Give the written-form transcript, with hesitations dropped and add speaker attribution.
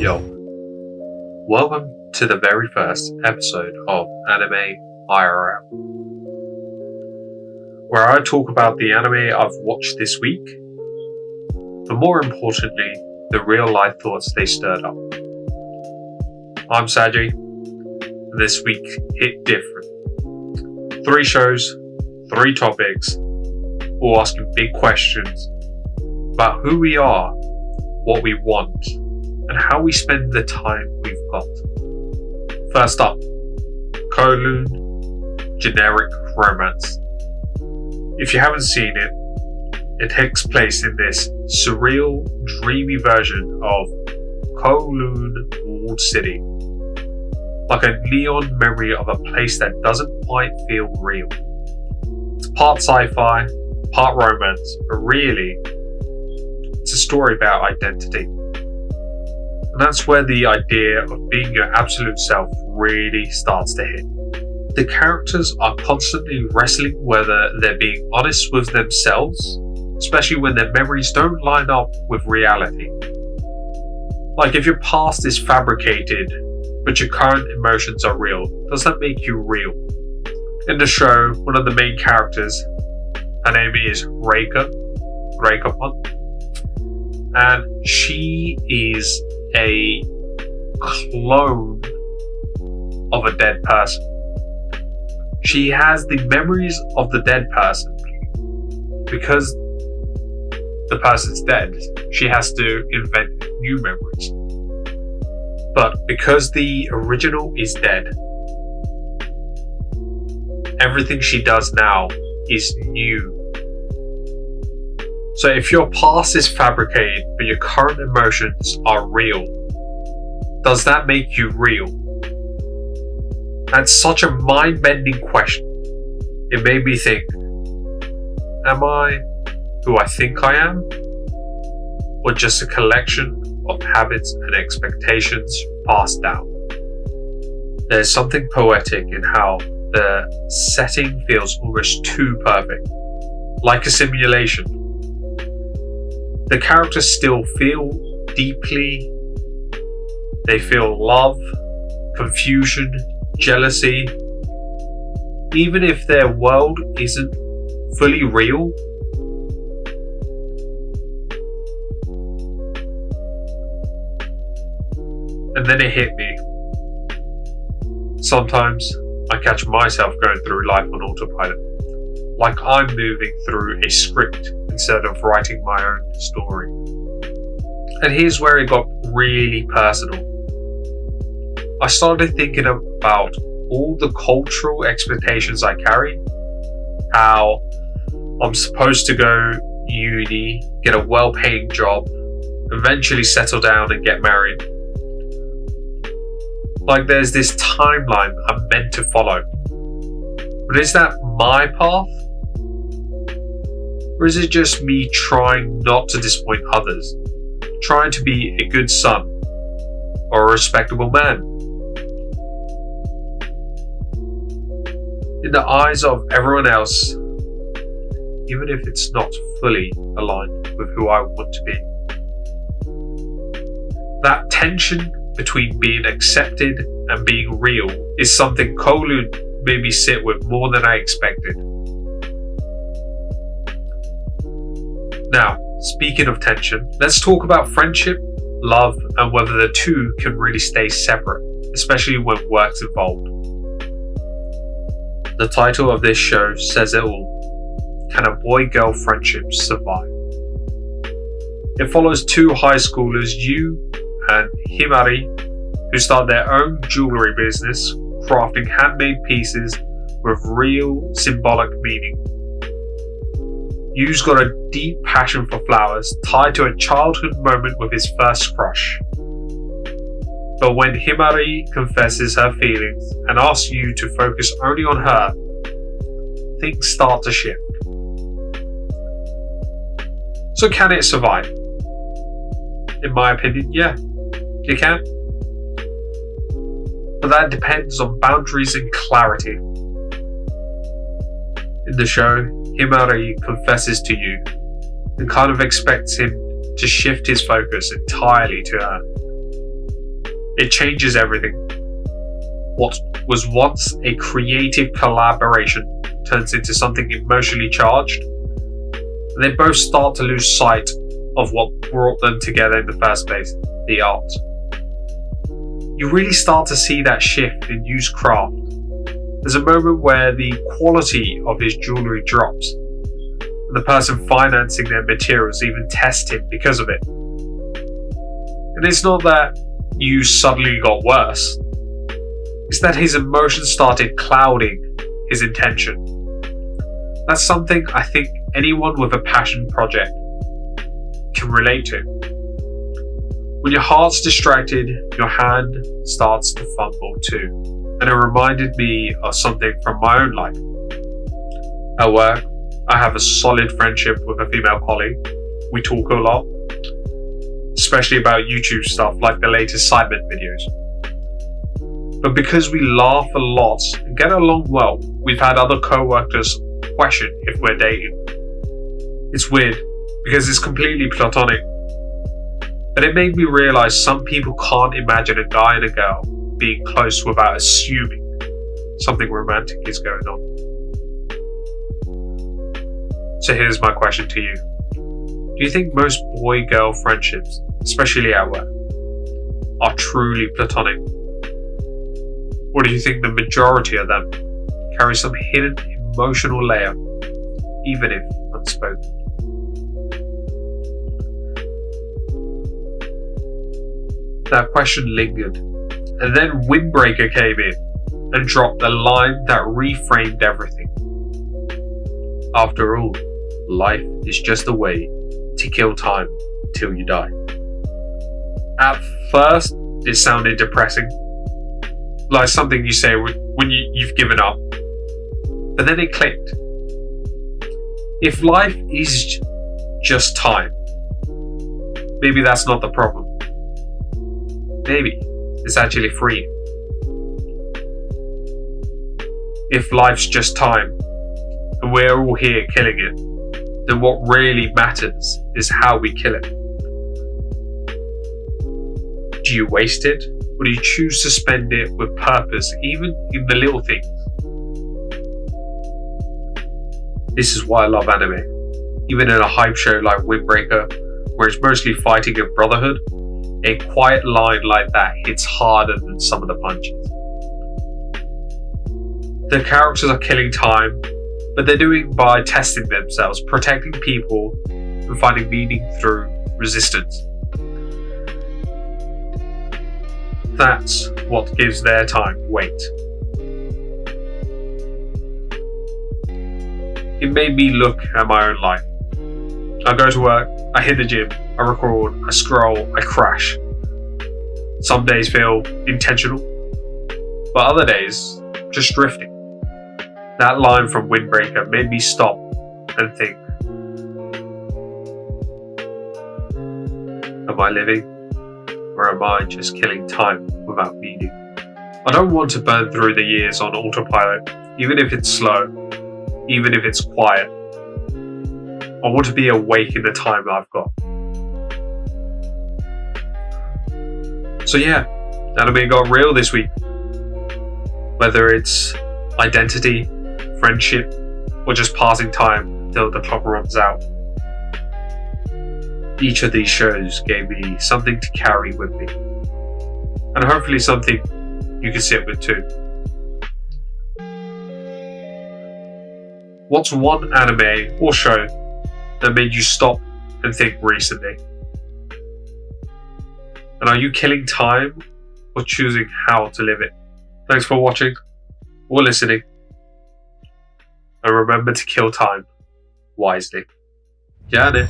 Speaker 1: Yo, welcome to the very first episode of Anime IRL, where I talk about the anime I've watched this week, but more importantly, the real life thoughts they stirred up. I'm Saji, and this week hit different. 3 shows, 3 topics, all asking big questions about who we are, what we want, and how we spend the time we've got. First up, Kowloon Generic Romance. If you haven't seen it, it takes place in this surreal, dreamy version of Kowloon Walled City, like a neon memory of a place that doesn't quite feel real. It's part sci-fi, part romance, but really, it's a story about identity. And that's where the idea of being your absolute self really starts to hit. The characters are constantly wrestling whether they're being honest with themselves, especially when their memories don't line up with reality. Like, if your past is fabricated, but your current emotions are real, does that make you real? In the show, one of the main characters, her name is Reika, and she is a clone of a dead person. She has the memories of the dead person. Because the person's dead, she has to invent new memories. But because the original is dead, everything she does now is new. So if your past is fabricated, but your current emotions are real, does that make you real? That's such a mind-bending question. It made me think, am I who I think I am? Or just a collection of habits and expectations passed down? There's something poetic in how the setting feels almost too perfect, like a simulation. The characters still feel deeply. They feel love, confusion, jealousy. Even if their world isn't fully real. And then it hit me. Sometimes I catch myself going through life on autopilot, like I'm moving through a script instead of writing my own story. And here's where it got really personal. I started thinking about all the cultural expectations I carry, how I'm supposed to go uni, get a well-paying job, eventually settle down and get married. Like there's this timeline I'm meant to follow. But is that my path? Or is it just me trying not to disappoint others? Trying to be a good son or a respectable man? In the eyes of everyone else, even if it's not fully aligned with who I want to be. That tension between being accepted and being real is something Kowloon made me sit with more than I expected. Now, speaking of tension, let's talk about friendship, love, and whether the two can really stay separate, especially when work's involved. The title of this show says it all. Can a boy-girl friendship survive? It follows 2 high schoolers, Yu and Himari, who start their own jewelry business, crafting handmade pieces with real symbolic meaning. Yu's got a deep passion for flowers tied to a childhood moment with his first crush. But when Himari confesses her feelings and asks Yu to focus only on her, things start to shift. So can it survive? In my opinion, yeah, it can. But that depends on boundaries and clarity. In the show, Himari confesses to Yu and kind of expects him to shift his focus entirely to her. It changes everything. What was once a creative collaboration turns into something emotionally charged. And they both start to lose sight of what brought them together in the first place, the art. You really start to see that shift in used craft. There's a moment where the quality of his jewellery drops, and the person financing their materials even test him because of it. And it's not that you suddenly got worse, it's that his emotions started clouding his intention. That's something I think anyone with a passion project can relate to. When your heart's distracted, your hand starts to fumble too. And it reminded me of something from my own life. At work, I have a solid friendship with a female colleague. We talk a lot, especially about YouTube stuff like the latest Sidemen videos. But because we laugh a lot and get along well, we've had other co-workers question if we're dating. It's weird because it's completely platonic. But it made me realize some people can't imagine a guy and a girl being close without assuming something romantic is going on. So here's my question to you. Do you think most boy-girl friendships, especially at work, are truly platonic? Or do you think the majority of them carry some hidden emotional layer, even if unspoken? That question lingered, and then Windbreaker came in and dropped a line that reframed everything. After all, life is just a way to kill time till you die. At first, it sounded depressing, like something you say when you've given up. But then it clicked. If life is just time, maybe that's not the problem. Maybe it's actually free. If life's just time, and we're all here killing it, then what really matters is how we kill it. Do you waste it, or do you choose to spend it with purpose, even in the little things? This is why I love anime. Even in a hype show like Windbreaker, where it's mostly fighting and brotherhood, a quiet line like that hits harder than some of the punches. The characters are killing time, but they're doing it by testing themselves, protecting people, and finding meaning through resistance. That's what gives their time weight. It made me look at my own life. I go to work, I hit the gym, I record, I scroll, I crash. Some days feel intentional, but other days, just drifting. That line from Windbreaker made me stop and think. Am I living, or am I just killing time without meaning? I don't want to burn through the years on autopilot, even if it's slow, even if it's quiet. I want to be awake in the time I've got. So yeah, anime got real this week. Whether it's identity, friendship, or just passing time until the clock runs out. Each of these shows gave me something to carry with me. And hopefully something you can sit with too. What's one anime or show that made you stop and think recently? And are you killing time or choosing how to live it? Thanks for watching or listening. And remember to kill time wisely. Ja, ne?